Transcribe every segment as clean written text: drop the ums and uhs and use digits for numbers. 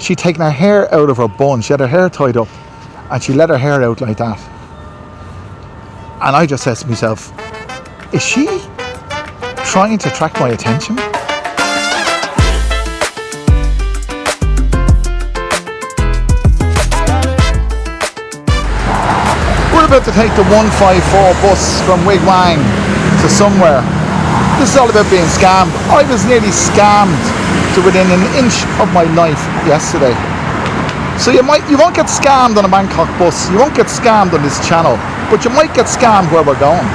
she'd taken her hair out of her bun. She had her hair tied up and she let her hair out like that. And I just said to myself, is she trying to attract my attention? We're about to take the 154 bus from Wigwang to somewhere. This is all about being scammed. I was nearly scammed to within an inch of my life yesterday. So you won't get scammed on a Bangkok bus. You won't get scammed on this channel, but you might get scammed where we're going.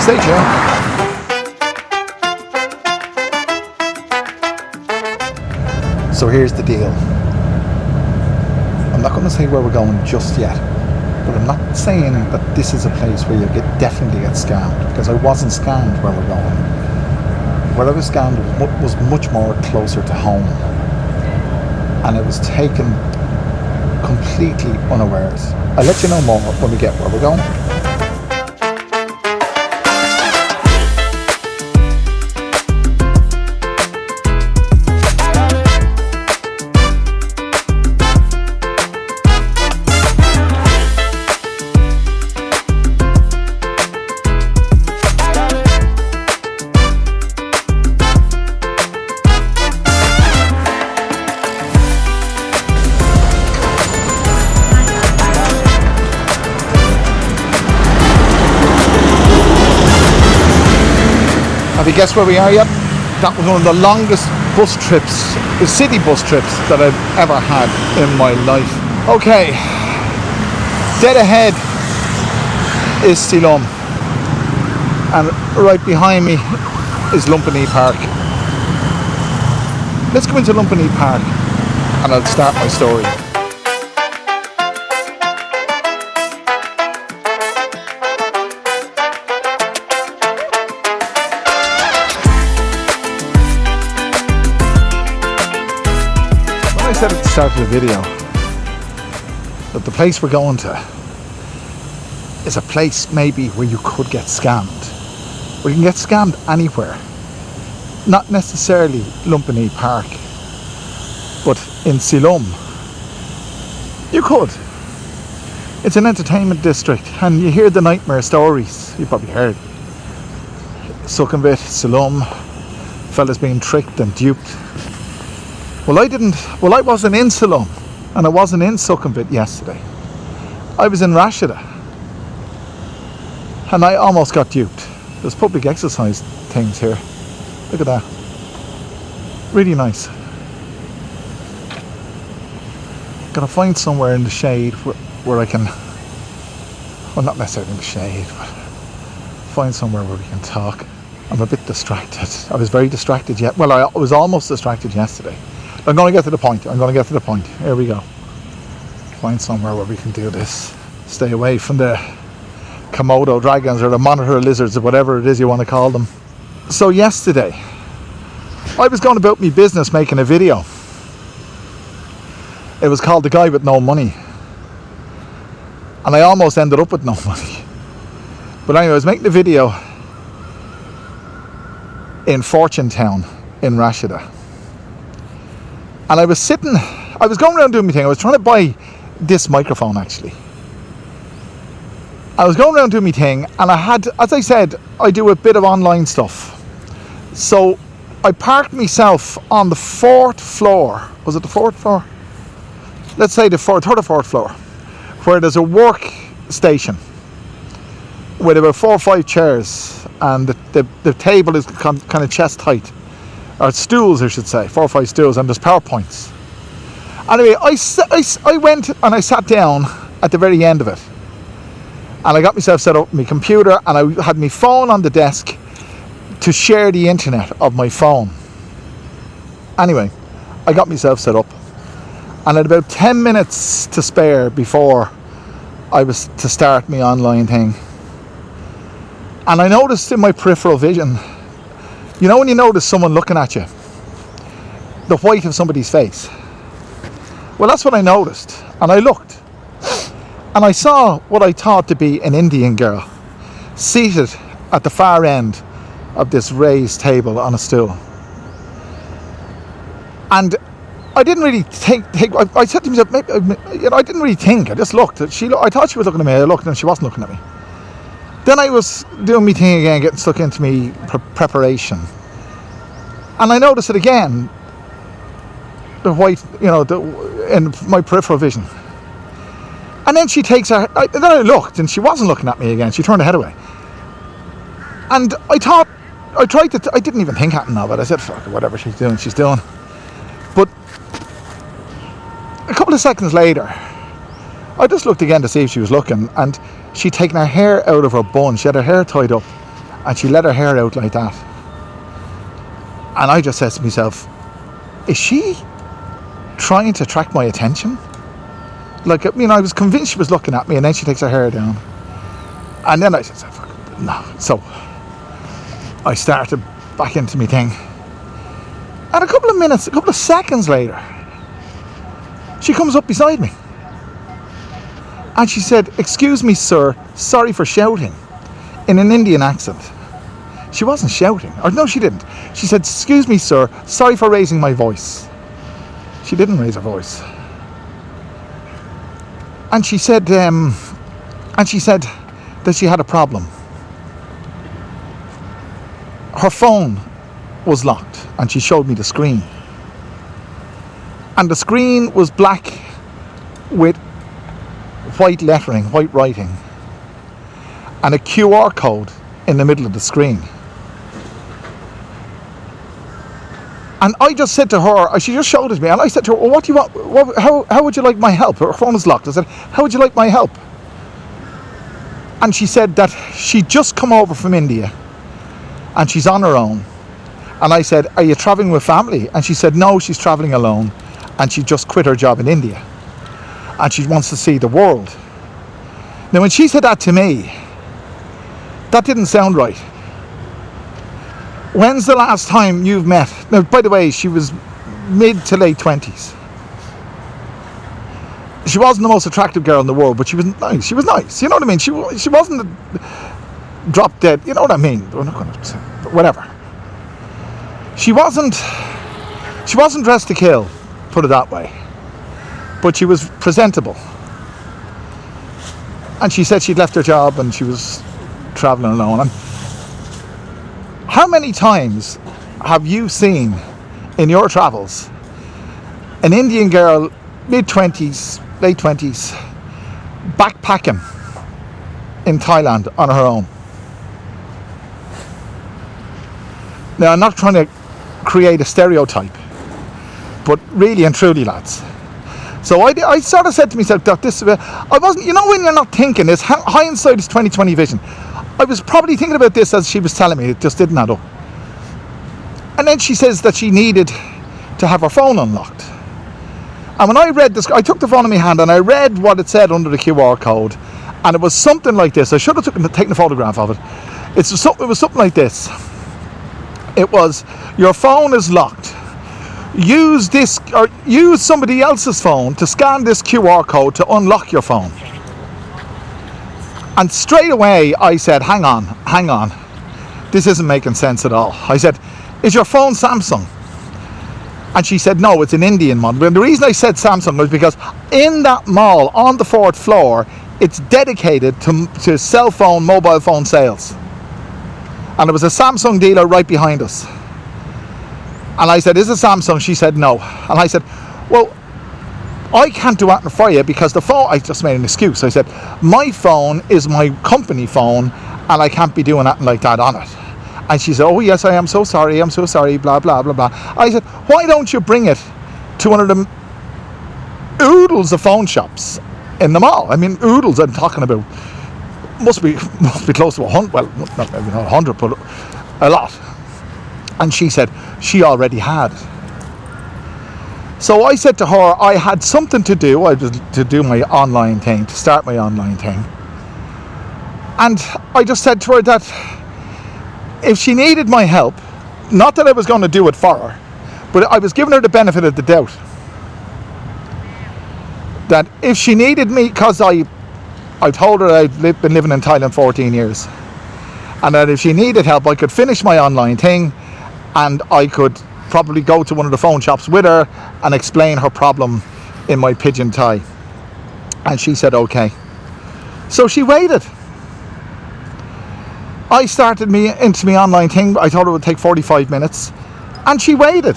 Stay tuned. So here's the deal. I'm not going to say where we're going just yet, but I'm not saying that this is a place where you definitely get scammed, because I wasn't scammed where we're going. Where I was scammed was much more closer to home, and it was taken completely unawares. I'll let you know more when we get where we're going. Have you guessed where we are yet? That was one of the longest bus trips, the city bus trips that I've ever had in my life. Okay, dead ahead is Ceylon, and right behind me is Lumpini Park. Let's go into Lumpini Park and I'll start my story. I said at the start of the video that the place we're going to is a place maybe where you could get scammed. Where you can get scammed anywhere. Not necessarily Lumpini Park, but in Ceylon. You could. It's an entertainment district and you hear the nightmare stories. You probably heard. Sukhumvit, Ceylon, fellas being tricked and duped. Well, I wasn't in Ceylon and I wasn't in Sukhumvit yesterday. I was in Rashida and I almost got duped. There's public exercise things here. Look at that. Really nice. Gotta find somewhere in the shade where I can, well, not necessarily in the shade, but find somewhere where we can talk. I'm a bit distracted. I was very distracted yet. Well, I was almost distracted yesterday. I'm going to get to the point. Here we go. Find somewhere where we can do this. Stay away from the Komodo dragons or the monitor lizards or whatever it is you want to call them. So yesterday, I was going about my business making a video. It was called The Guy With No Money. And I almost ended up with no money. But anyway, I was making a video in Fortune Town in Rashida. And I was going around doing my thing. I was trying to buy this microphone actually. I was going around doing my thing and I had, as I said, I do a bit of online stuff. So I parked myself on the 4th floor. Was it the 4th floor? Let's say the third or fourth floor, where there's a work station with about 4 or 5 chairs and the table is kind of chest height. Or stools, I should say, 4 or 5 stools, and there's PowerPoints. Anyway, I went and I sat down at the very end of it. And I got myself set up on my computer and I had my phone on the desk to share the internet of my phone. Anyway, I got myself set up. And I had about 10 minutes to spare before I was to start my online thing. And I noticed in my peripheral vision, you know when you notice someone looking at you, the white of somebody's face? Well, that's what I noticed. And I looked. And I saw what I thought to be an Indian girl seated at the far end of this raised table on a stool. And I didn't really think. I said to myself, maybe, I didn't really think. I just looked. I thought she was looking at me. I looked and she wasn't looking at me. Then I was doing my thing again, getting stuck into me preparation, and I noticed it again. The white, in my peripheral vision. And then she takes her. Then I looked, and she wasn't looking at me again. She turned her head away. And I thought, I didn't even think anything of it. I said, fuck it, whatever she's doing, she's doing. But a couple of seconds later, I just looked again to see if she was looking, and she'd taken her hair out of her bun. She had her hair tied up, and she let her hair out like that. And I just said to myself, is she trying to attract my attention? Like, I was convinced she was looking at me, and then she takes her hair down. And then I said, fuck it, no. So I started back into my thing. And a couple of seconds later, she comes up beside me. And she said, excuse me, sir, sorry for shouting, in an Indian accent. She wasn't shouting. Or no, she didn't. She said, excuse me, sir, sorry for raising my voice. She didn't raise her voice. And she said that she had a problem. Her phone was locked, and she showed me the screen. And the screen was black with white lettering, white writing, and a QR code in the middle of the screen. And I just said to her, she just showed it to me, and I said to her, well, what do you want? How would you like my help? Her phone is locked. I said, how would you like my help? And she said that she'd just come over from India, and she's on her own. And I said, are you traveling with family? And she said, no, she's traveling alone, and she just quit her job in India, and she wants to see the world. Now, when she said that to me, that didn't sound right. When's the last time you've met? Now, by the way, she was mid to late 20s. She wasn't the most attractive girl in the world, but she was nice. She was nice. You know what I mean? She wasn't a drop dead. You know what I mean? We're not going to say, whatever. She wasn't dressed to kill, put it that way. But she was presentable. And she said she'd left her job and she was traveling alone. And how many times have you seen in your travels an Indian girl, mid-20s, late 20s, backpacking in Thailand on her own? Now, I'm not trying to create a stereotype, but really and truly, lads. So I sort of said to myself that I wasn't, when you're not thinking this, hindsight is 20/20 vision. I was probably thinking about this as she was telling me, it just didn't add up. And then she says that she needed to have her phone unlocked. And when I read this, I took the phone in my hand and I read what it said under the QR code, and it was something like this. I should have taken a photograph of it. It was something like this. It was, your phone is locked. Use somebody else's phone to scan this QR code to unlock your phone. And straight away I said, hang on. This isn't making sense at all. I said, is your phone Samsung? And she said, no, it's an Indian model. And the reason I said Samsung was because in that mall on the 4th floor, it's dedicated to cell phone, mobile phone sales. And there was a Samsung dealer right behind us. And I said, is it Samsung? She said, no. And I said, well, I can't do anything for you because the phone, I just made an excuse. I said, my phone is my company phone and I can't be doing anything like that on it. And she said, oh yes, I am so sorry, blah, blah, blah, blah. I said, why don't you bring it to one of them oodles of phone shops in the mall? I mean, oodles I'm talking about. Must be close to 100, well, not 100, but a lot. And she said she already had. So I said to her, I had something to do. I was to do my online thing, to start my online thing. And I just said to her that if she needed my help, not that I was going to do it for her, but I was giving her the benefit of the doubt. That if she needed me, because I told her I'd been living in Thailand 14 years, and that if she needed help, I could finish my online thing and I could probably go to one of the phone shops with her and explain her problem in my pidgin Thai. And she said okay. So she waited. I started into my online thing. I thought it would take 45 minutes, and she waited.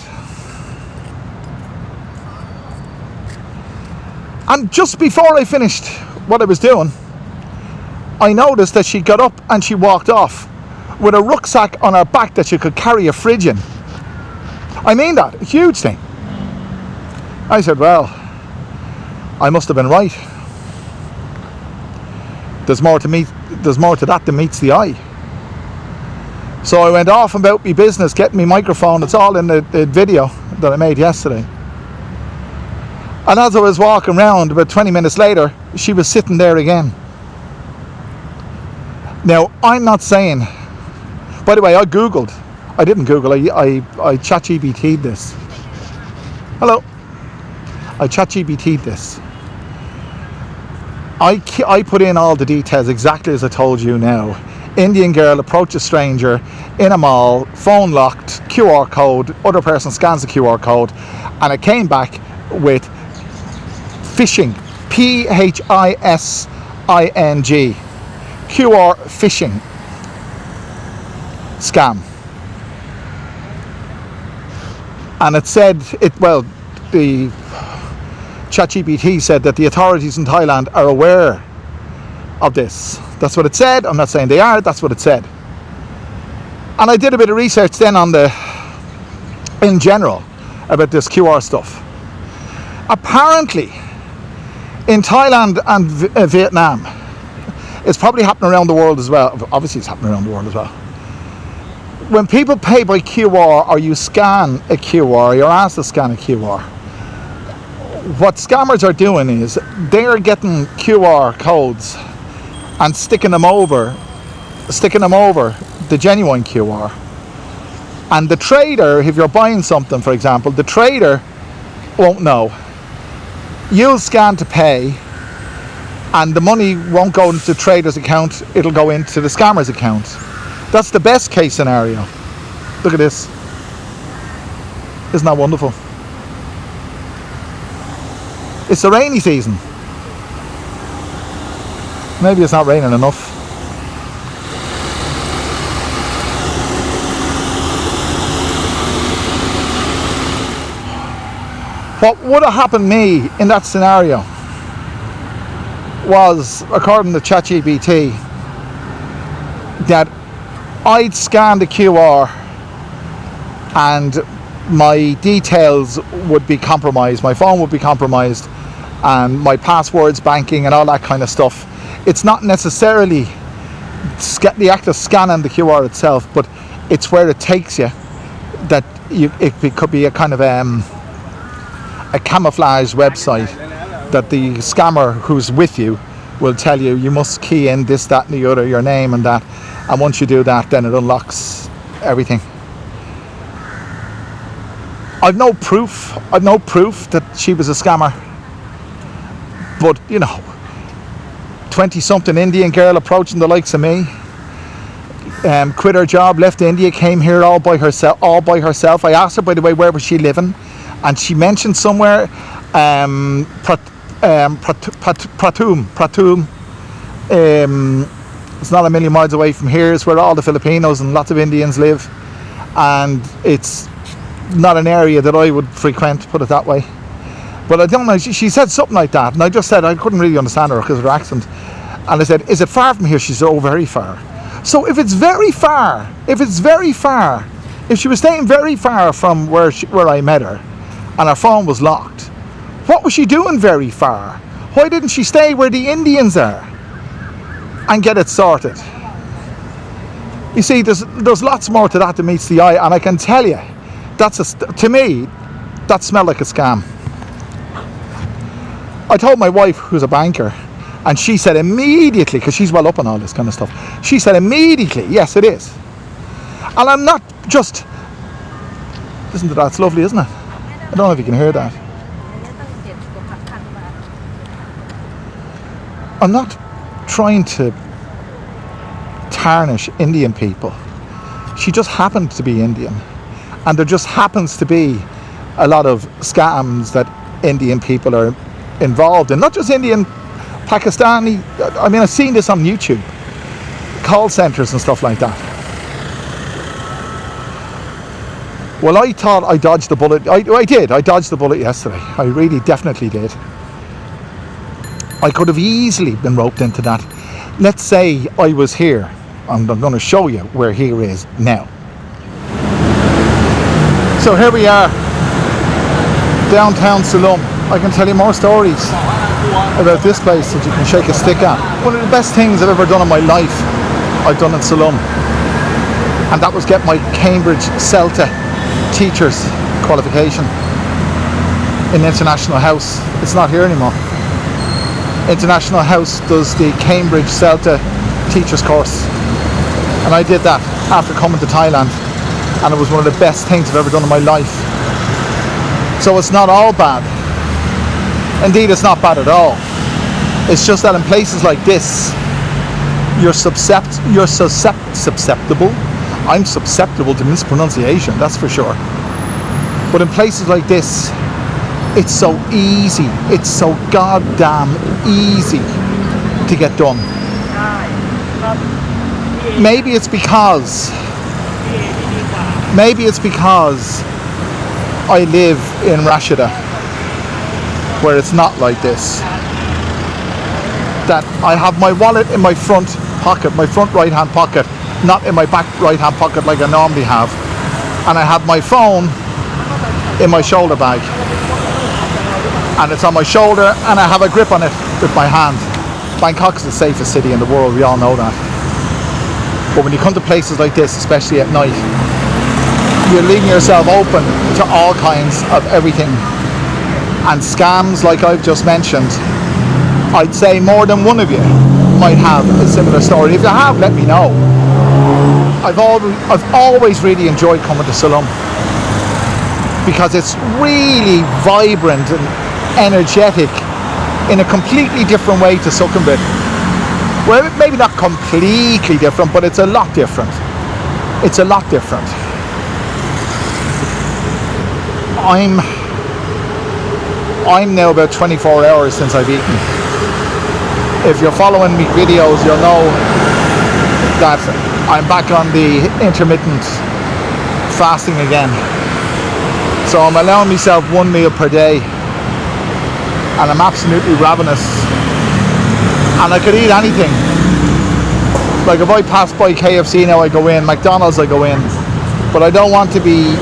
And just before I finished what I was doing, I noticed that she got up and she walked off with a rucksack on her back that she could carry a fridge in. I mean that, a huge thing. I said, well, I must have been right. There's more to that than meets the eye. So I went off about my business, getting my microphone. It's all in the video that I made yesterday. And as I was walking around, about 20 minutes later, she was sitting there again. Now, I'm not saying... By the way, I Googled. I didn't Google. I ChatGPT'd this. Hello. I ChatGPT'd this. I put in all the details exactly as I told you now. Indian girl approaches stranger in a mall, phone locked, QR code, other person scans the QR code, and it came back with phishing, P-H-I-S-I-N-G, QR phishing scam. And it said, the ChatGPT said that the authorities in Thailand are aware of this. That's what it said. I'm not saying they are, that's what it said. And I did a bit of research then in general about this QR stuff. Apparently, in Thailand and Vietnam, it's probably happening around the world as well. Obviously, it's happening around the world as well. When people pay by QR, or you scan a QR, you're asked to scan a QR, what scammers are doing is they're getting QR codes and sticking them over the genuine QR. And the trader, if you're buying something, for example, the trader won't know. You'll scan to pay, and the money won't go into the trader's account, it'll go into the scammer's account. That's the best case scenario. Look at this. Isn't that wonderful? It's the rainy season. Maybe it's not raining enough. What would have happened to me in that scenario was, according to ChatGPT, that I'd scan the QR and my details would be compromised, my phone would be compromised, and my passwords, banking and all that kind of stuff. It's not necessarily the act of scanning the QR itself, but it's where it takes you that it could be a kind of a camouflage website that the scammer who's with you will tell you, you must key in this, that and the other, your name and that, and once you do that, then it unlocks everything. I've no proof that she was a scammer, but you know, 20-something Indian girl approaching the likes of me, quit her job, left India, came here all by herself. I asked her, by the way, where was she living, and she mentioned somewhere Pratum. It's not a million miles away from here. It's where all the Filipinos and lots of Indians live, and it's not an area that I would frequent, put it that way. But I don't know, she said something like that, and I just said I couldn't really understand her because of her accent. And I said, is it far from here? She said, oh, very far. So if it's very far, if she was staying very far from where I met her, and her phone was locked, what was she doing very far? Why didn't she stay where the Indians are and get it sorted? You see, there's lots more to that than meets the eye, and I can tell you, to me, that smelled like a scam. I told my wife, who's a banker, and she said immediately, because she's well up on all this kind of stuff, she said immediately, yes, it is. And I'm not just, listen to that, it's lovely, isn't it? I don't know if you can hear that. I'm not trying to tarnish Indian people. She just happened to be Indian, And there just happens to be a lot of scams that Indian people are involved in. Not just Indian, Pakistani. I mean, I've seen this on YouTube. Call centres and stuff like that. Well, I thought I dodged the bullet. I did. I dodged the bullet yesterday. I really definitely did. I could have easily been roped into that. Let's say I was here. And I'm going to show you where here is now. So here we are, downtown Ceylon. I can tell you more stories about this place that you can shake a stick at. One of the best things I've ever done in my life, I've done in Ceylon. And that was get my Cambridge CELTA teacher's qualification in International House. It's not here anymore. International House does the Cambridge CELTA teacher's course. And I did that after coming to Thailand. And it was one of the best things I've ever done in my life. So it's not all bad. Indeed, it's not bad at all. It's just that in places like this, you're susceptible. I'm susceptible to mispronunciation, that's for sure. But in places like this, it's so easy. It's so goddamn easy to get done. Maybe it's because I live in Rashida, where it's not like this. That I have my wallet in my front pocket, my front right hand pocket, not in my back right hand pocket like I normally have. And I have my phone in my shoulder bag. And it's on my shoulder and I have a grip on it with my hand. Bangkok is the safest city in the world, we all know that. But when you come to places like this, especially at night, you're leaving yourself open to all kinds of everything. And scams like I've just mentioned, I'd say more than one of you might have a similar story. If you have, let me know. I've always really enjoyed coming to Ceylon because it's really vibrant and energetic in a completely different way to Sukhumvit. Well, maybe not completely different, but it's a lot different. It's a lot different. I'm now about 24 hours since I've eaten. If you're following me videos, you'll know that I'm back on the intermittent fasting again. So I'm allowing myself one meal per day and I'm absolutely ravenous. And I could eat anything. Like if I pass by KFC now, I go in, McDonald's I go in. But I don't want to be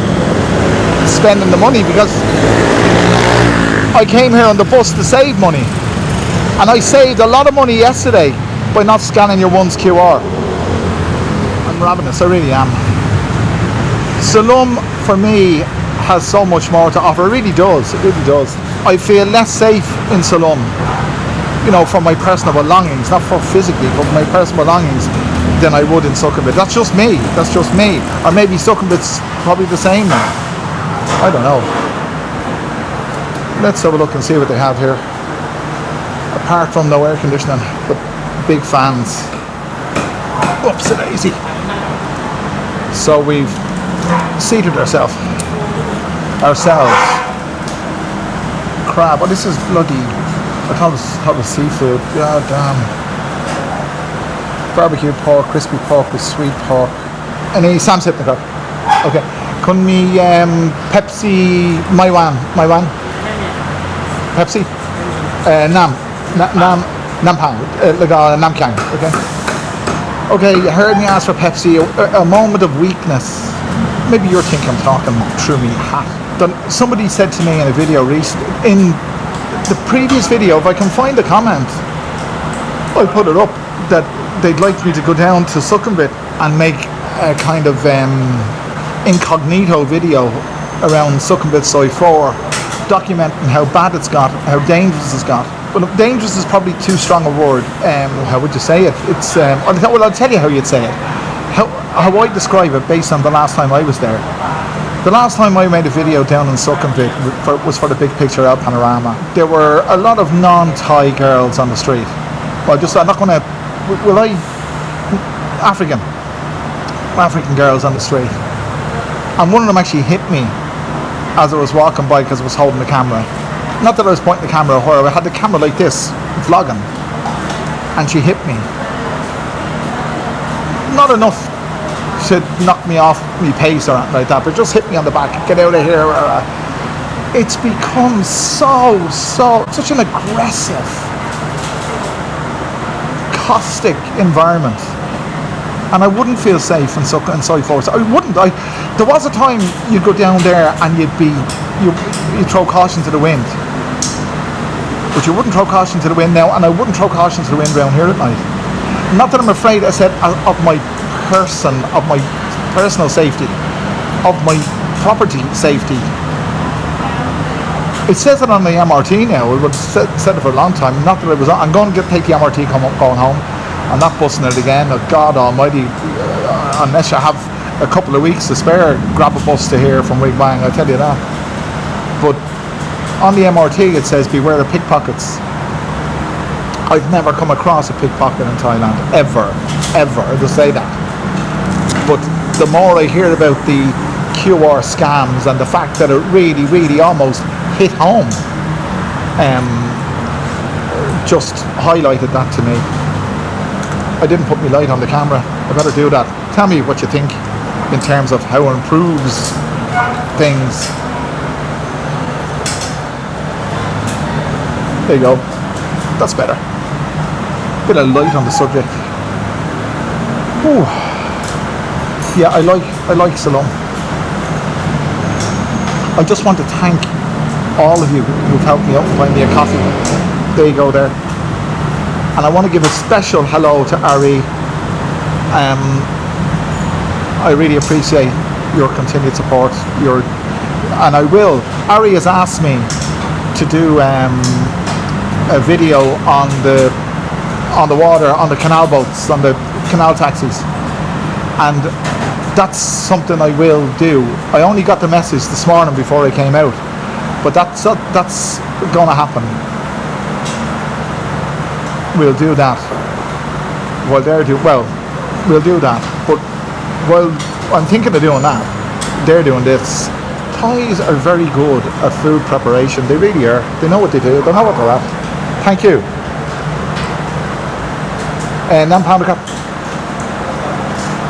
spending the money because I came here on the bus to save money. And I saved a lot of money yesterday by not scanning your one's QR. I'm ravenous, I really am. Ceylon for me has so much more to offer. It really does, it really does. I feel less safe in Ceylon, you know, for my personal belongings, not for physically, but my personal belongings, than I would in Sukhumvit. That's just me, that's just me. Or maybe Sukhumvit's probably the same now. I don't know. Let's have a look and see what they have here. Apart from no air conditioning, but big fans. Oops, daisy. So we've seated ourselves. Crab. Oh, this is bloody. I thought it was seafood. God damn. Barbecue pork, crispy pork with sweet pork. Any Sam Sipnicot? Okay. Kun mi Pepsi Maiwan? Pepsi? Nam Pang. Nam Kang. Okay. Okay, you heard me ask for Pepsi. A moment of weakness. Maybe you're thinking I'm talking through me hat. Somebody said to me in a video recently, in the previous video, if I can find the comment, I'll put it up, that they'd like me to go down to Sukhumvit and make a kind of incognito video around Sukhumvit Soi 4, documenting how bad it's got, how dangerous it's got. Well, dangerous is probably too strong a word. How would you say it? It's well, I'll tell you how you'd say it. How I describe it based on the last time I was there. The last time I made a video down in Sukhumvit was for the Big Picture Out Panorama. There were a lot of non-Thai girls on the street. Well, I'm not going to... African girls on the street. and one of them actually hit me as I was walking by because I was holding the camera. Not that I was pointing the camera at her, I had the camera like this, vlogging, and she hit me. Not enough to knock me off my pace or anything like that, but just hit me on the back, get out of here. It's become such an aggressive, caustic environment, and I wouldn't feel safe in Forest. I wouldn't. There was a time you'd go down there and you'd throw caution to the wind, but you wouldn't throw caution to the wind now, and I wouldn't throw caution to the wind around here at night. Not that I'm afraid, I said, of my personal safety, of my property safety. It says it on the MRT now. It was said it for a long time. Not that I'm going to take the MRT going home. I'm not busting it again. Oh, God Almighty! Unless you have a couple of weeks to spare, grab a bus to here from Wig Bang. I tell you that. But on the MRT it says beware of pickpockets. I've never come across a pickpocket in Thailand ever. I'll just say that. But the more I hear about the QR scams and the fact that it really almost hit home, just highlighted that to me. I didn't put my light on the camera. I better do that. Tell me what you think in terms of how it improves things. There you go. That's better. Bit of light on the subject. Ooh. Yeah, I like Ceylon. I just want to thank all of you who've helped me out and buy me a coffee. There you go there. And I want to give a special hello to Ari. I really appreciate your continued support. And I will. Ari has asked me to do a video on the water, on the canal boats, on the canal taxis, and that's something I will do. I only got the message this morning before I came out, but that's going to happen. We'll do that. We'll do that. But while I'm thinking of doing that, they're doing this. Thais are very good at food preparation. They really are. They know what they do. They know what they're at. Thank you. Nam pound crab.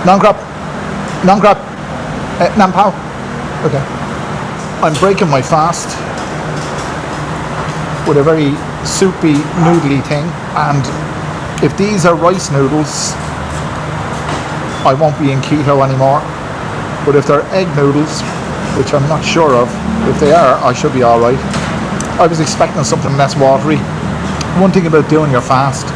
Nam crab. Nam crab. Nam pow. Okay. I'm breaking my fast with a very soupy, noodly thing, and if these are rice noodles, I won't be in keto anymore. But if they're egg noodles, which I'm not sure of, if they are, I should be alright. I was expecting something less watery. One thing about doing your fast,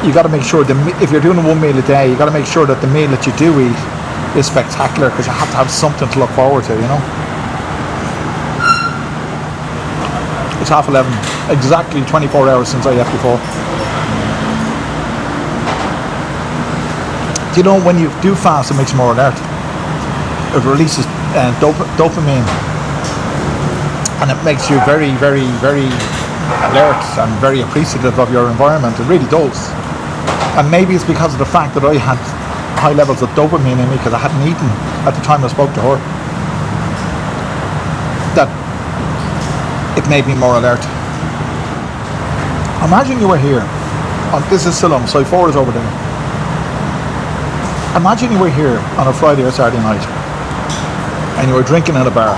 you got to make sure if you're doing one meal a day, you got to make sure that the meal that you do eat is spectacular, because you have to have something to look forward to, you know. It's 11:30, exactly 24 hours since I ate before. Do you know when you do fast, it makes you more alert? It releases dopamine, and it makes you very alert and very appreciative of your environment. It really does. And maybe it's because of the fact that I had high levels of dopamine in me because I hadn't eaten at the time I spoke to her, that it made me more alert. Imagine you were here. This is Ceylon, so 4 is over there. Imagine you were here on a Friday or Saturday night and you were drinking at a bar,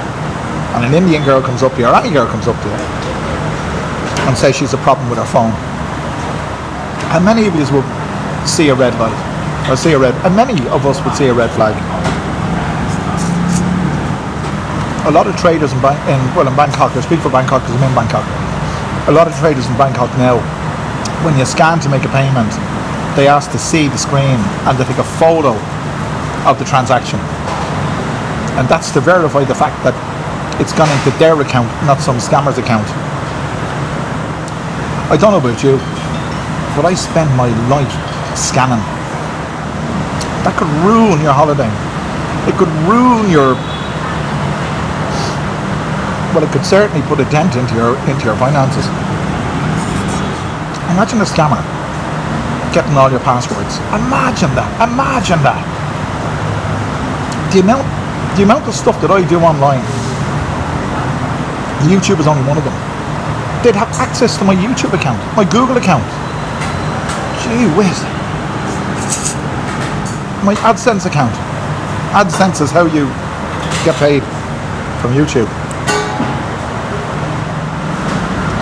and an Indian girl comes up to you, or any girl comes up to you, and says she's a problem with her phone. How many of you would see a red light? Or see a red, and many of us would see a red flag. A lot of traders in Bangkok, I speak for Bangkok because I'm in Bangkok. A lot of traders in Bangkok now, when you scan to make a payment, they ask to see the screen and they take a photo of the transaction. And that's to verify the fact that it's gone into their account, not some scammer's account. I don't know about you, but I spend my life scanning. That could ruin your holiday. It could ruin your... Well, it could certainly put a dent into your finances. Imagine a scammer getting all your passwords. Imagine that. the amount of stuff that I do online, YouTube is only one of them. They'd have access to my YouTube account, my Google account. Gee whiz. My AdSense account. AdSense is how you get paid from YouTube.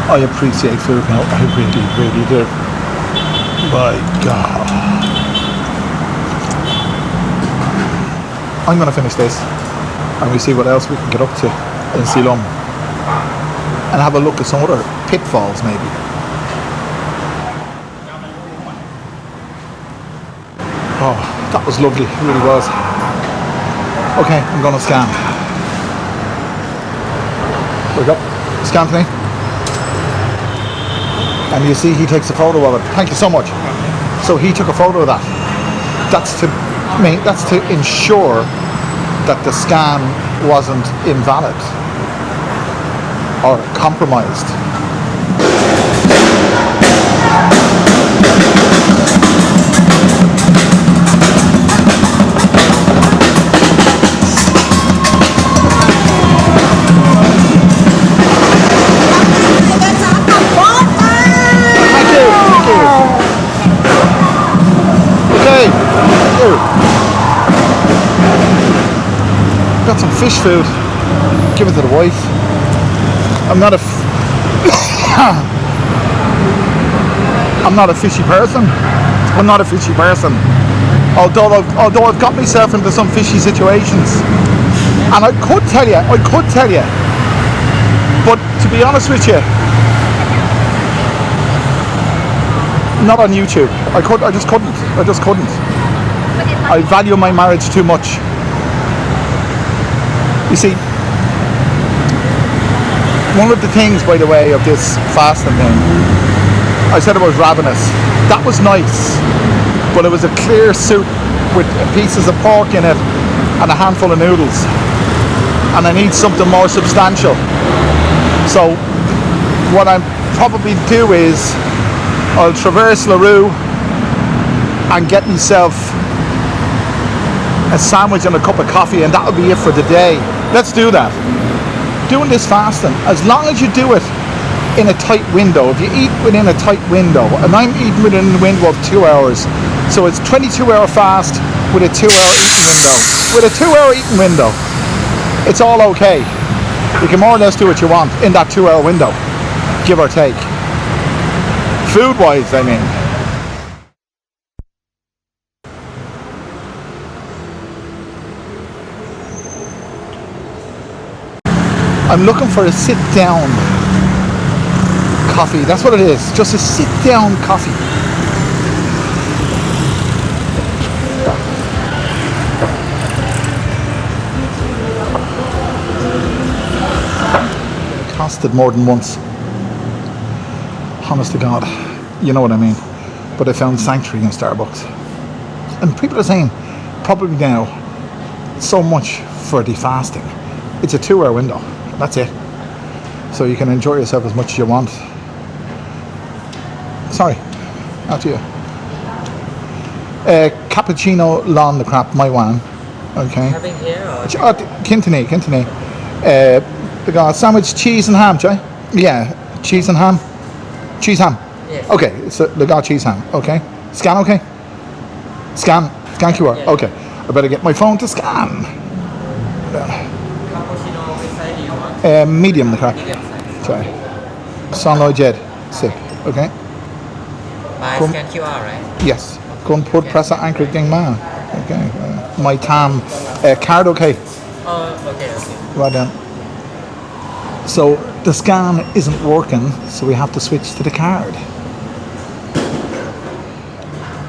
I appreciate food now. I really, really do. My God. I'm going to finish this and we see what else we can get up to in Ceylon and have a look at some other pitfalls maybe. Oh, that was lovely, it really was. Okay, I'm going to scan. There we go. Scan for me. And you see he takes a photo of it. Thank you so much. So he took a photo of that. That's to ensure that the scan wasn't invalid or compromised. Got some fish food. Give it to the wife. I'm not a fishy person. I'm not a fishy person. Although I've got myself into some fishy situations, and I could tell you. But to be honest with you, not on YouTube. I just couldn't. I value my marriage too much. You see, one of the things, by the way, of this fasting thing, I said it was ravenous. That was nice, but it was a clear soup with pieces of pork in it and a handful of noodles. And I need something more substantial. So what I'll probably do is I'll traverse LaRue and get myself a sandwich and a cup of coffee, and that'll be it for the day. Let's do that. Doing this fasting, as long as you do it in a tight window, if you eat within a tight window, and I'm eating within a window of 2 hours, so it's 22-hour fast with a 2-hour eating window. With a 2-hour eating window, it's all okay. You can more or less do what you want in that 2-hour window, give or take. Food-wise, I mean. I'm looking for a sit-down coffee. That's what it is. Just a sit-down coffee. It costed more than once. Honest to God. You know what I mean. But I found sanctuary in Starbucks. And people are saying, probably now, so much for the fasting. It's a 2-hour window. That's it. So you can enjoy yourself as much as you want. Sorry, after you. Cappuccino lawn the crap, my one. Okay. Having here or? Kintany. They got sandwich, cheese and ham, Jay? Yeah, cheese and ham. Cheese ham. Yes. Okay, so they got cheese ham. Okay. Scan okay? Scan QR. Yeah. Okay. I better get my phone to scan. Medium the crack. Sorry. Sunlight Jed. Sick. Okay. By scan QR, right? Yes. Go and put press that anchor thing, man. Okay. My TAM card. Okay. Oh, okay. Right then. So the scan isn't working, so we have to switch to the card.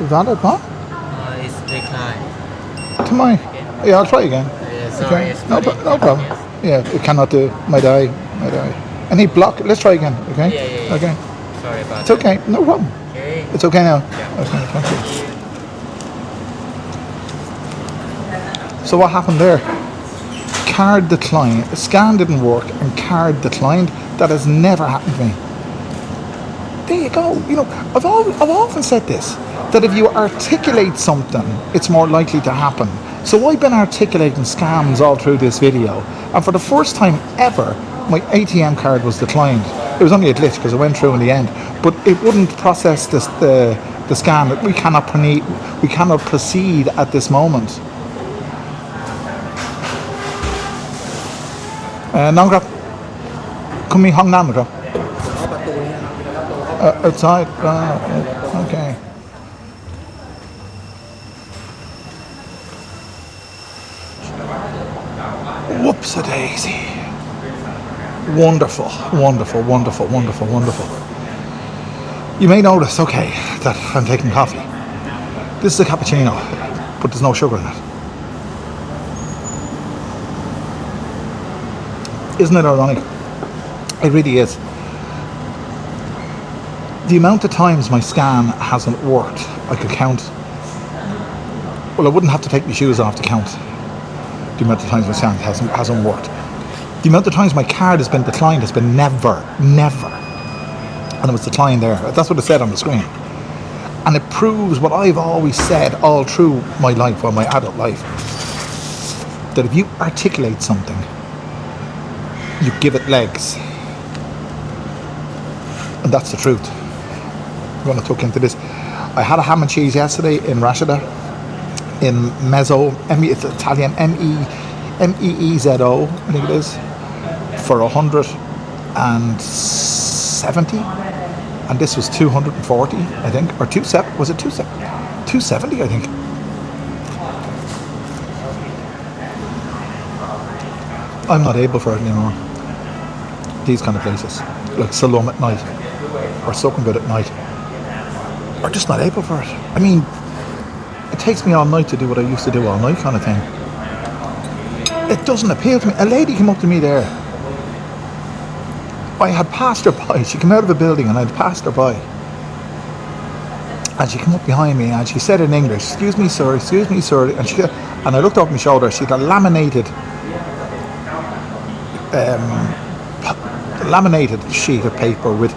Is that it, huh? It's declined. To my. Okay. Yeah, I'll try again. Sorry. Okay. No problem. Yes. Yeah, it cannot do. My die. Any block? Let's try again. Okay. Yeah. Okay. Sorry about It's okay. No problem. Okay. It's okay now. Yeah. Okay. Thank you. So what happened there? Card declined. The scan didn't work, and card declined. That has never happened to me. There you go. You know, I've often said this, that if you articulate something, it's more likely to happen. So I've been articulating scams all through this video, and for the first time ever, my ATM card was declined. It was only a glitch because it went through in the end, but it wouldn't process the scan. We cannot proceed at this moment.น้องครับคุณมีห้องน้ำไหมครับ outside okay. Whoops-a-daisy. Wonderful, wonderful, wonderful, wonderful, wonderful. You may notice, okay, that I'm taking coffee. This is a cappuccino, but there's no sugar in it. Isn't it ironic? It really is. The amount of times my scan hasn't worked, I could count. Well, I wouldn't have to take my shoes off to count the amount of times my scan hasn't worked. The amount of times my card has been declined has been never. And it was declined there. That's what it said on the screen. And it proves what I've always said all through my life, or my adult life, that if you articulate something, you give it legs. And that's the truth. I'm going to talk into this. I had a ham and cheese yesterday in Rashida, in Mezzo, it's Italian, Meezo, I think it is, for 170, and this was 240, I think, or 270, was it 270, I think. I'm not able for it anymore. These kind of places, like Salom at night, or Soaking Good at night, are just not able for it. I mean, it takes me all night to do what I used to do all night, kind of thing. It doesn't appeal to me. A lady came up to me there. I had passed her by. She came out of a building and I'd passed her by. And she came up behind me and she said in English, excuse me sir, and I looked over my shoulder. She had a laminated sheet of paper with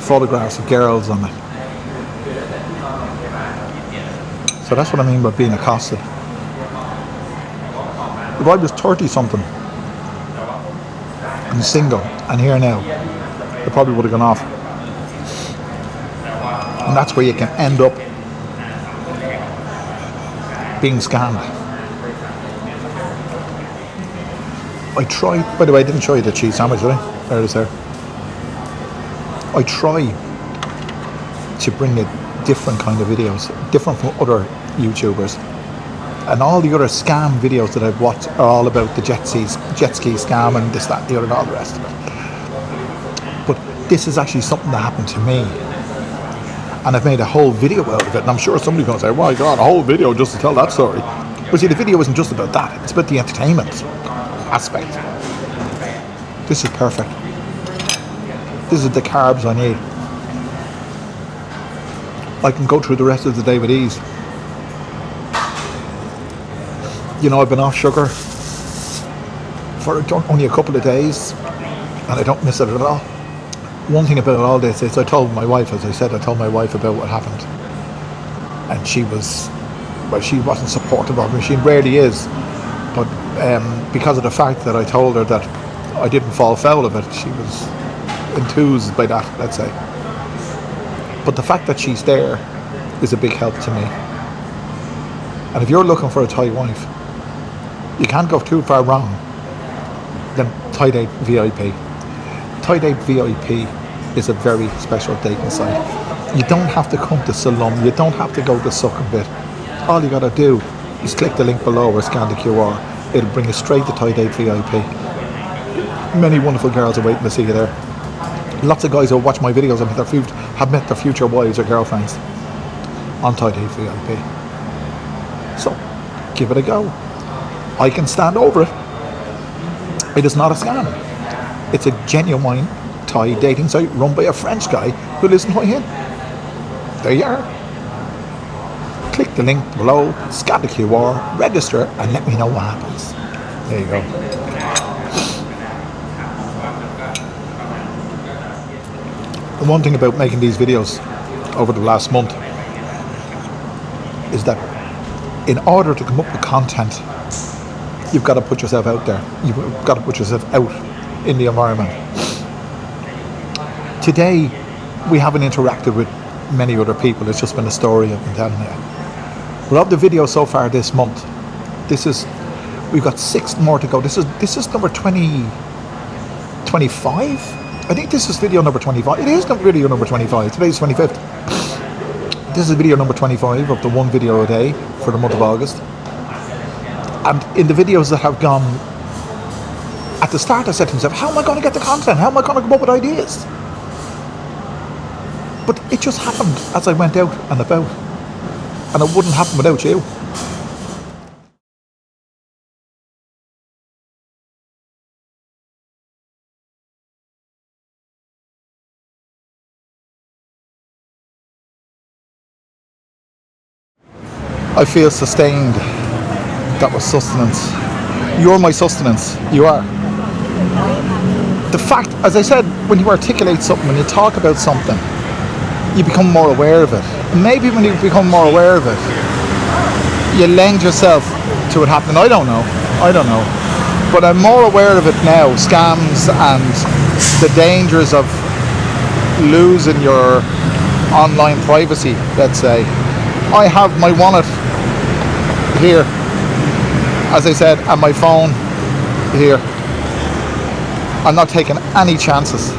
photographs of girls on it. So that's what I mean by being accosted. If I was 30 something and single and here now, it probably would have gone off. And that's where you can end up being scammed. I tried, by the way, I didn't show you the cheese sandwich, did I? There it is there. I try to bring you different kind of videos, different from other YouTubers. And all the other scam videos that I've watched are all about the jet ski scam and this, that, the other, and all the rest of it. But this is actually something that happened to me. And I've made a whole video out of it. And I'm sure somebody's going to say, well, my God, a whole video just to tell that story. But see, the video isn't just about that. It's about the entertainment aspect. This is perfect. This is the carbs I need. I can go through the rest of the day with ease. You know, I've been off sugar for only a couple of days and I don't miss it at all. One thing about all this is I told my wife, as I said, about what happened. And she wasn't supportive of me. She rarely is. But because of the fact that I told her that I didn't fall foul of it, she was enthused by that, let's say. But the fact that she's there is a big help to me. And if you're looking for a Thai wife, you can't go too far wrong than Thai Date VIP. Thai Date VIP is a very special dating site. You don't have to come to Salom, you don't have to go to Sucking Bit. All you gotta do is click the link below or scan the QR. It'll bring you straight to Thai Date VIP. Many wonderful girls are waiting to see you there. Lots of guys who watch my videos have met their future wives or girlfriends on Thai Date VIP. So, give it a go. I can stand over it. It is not a scam. It's a genuine Thai dating site run by a French guy who lives in Hoi Hin. There you are. Click the link below, scan the QR, register, and let me know what happens. There you go. The one thing about making these videos over the last month is that in order to come up with content, you've got to put yourself out there. You've got to put yourself out in the environment. Today, we haven't interacted with many other people. It's just been a story I've been telling you. But of the videos so far this month, we've got 6 more to go. This is number 25. I think this is video number 25. It is video number 25. Today's 25th. This is video number 25 of the one video a day for the month of August. And in the videos that have gone, at the start I said to myself, how am I going to get the content? How am I going to come up with ideas? But it just happened as I went out and about. And it wouldn't happen without you. I feel sustained. That was sustenance. You're my sustenance. You are. The fact, as I said, when you articulate something, when you talk about something, you become more aware of it. And maybe when you become more aware of it, you lend yourself to it happening. I don't know. But I'm more aware of it now. Scams and the dangers of losing your online privacy, let's say. I have my wallet here, as I said, and my phone here. I'm not taking any chances.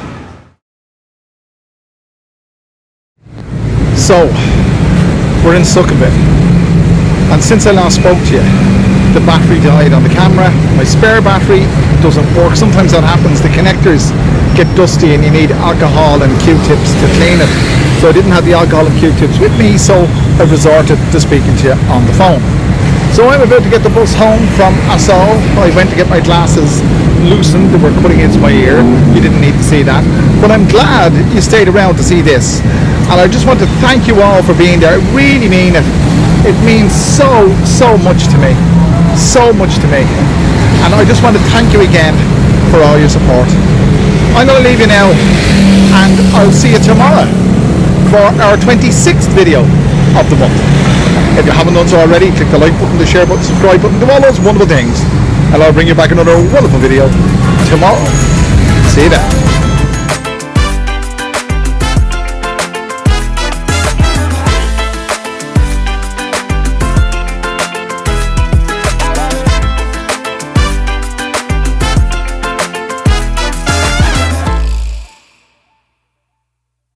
So, we're in Sukhumvit, and since I last spoke to you, the battery died on the camera. My spare battery doesn't work. Sometimes that happens. The connectors get dusty and you need alcohol and Q-tips to clean it. So I didn't have the alcohol and Q-tips with me, so I resorted to speaking to you on the phone. So I'm about to get the bus home from Assal. I went to get my glasses loosened. They were cutting into my ear. You didn't need to see that. But I'm glad you stayed around to see this. And I just want to thank you all for being there. I really mean it. It means so much to me. So much to me. And I just want to thank you again for all your support. I'm going to leave you now, and I'll see you tomorrow for our 26th video of the month. If you haven't done so already, click the like button, the share button, subscribe button, do all those wonderful things, and I'll bring you back another wonderful video tomorrow. See you then.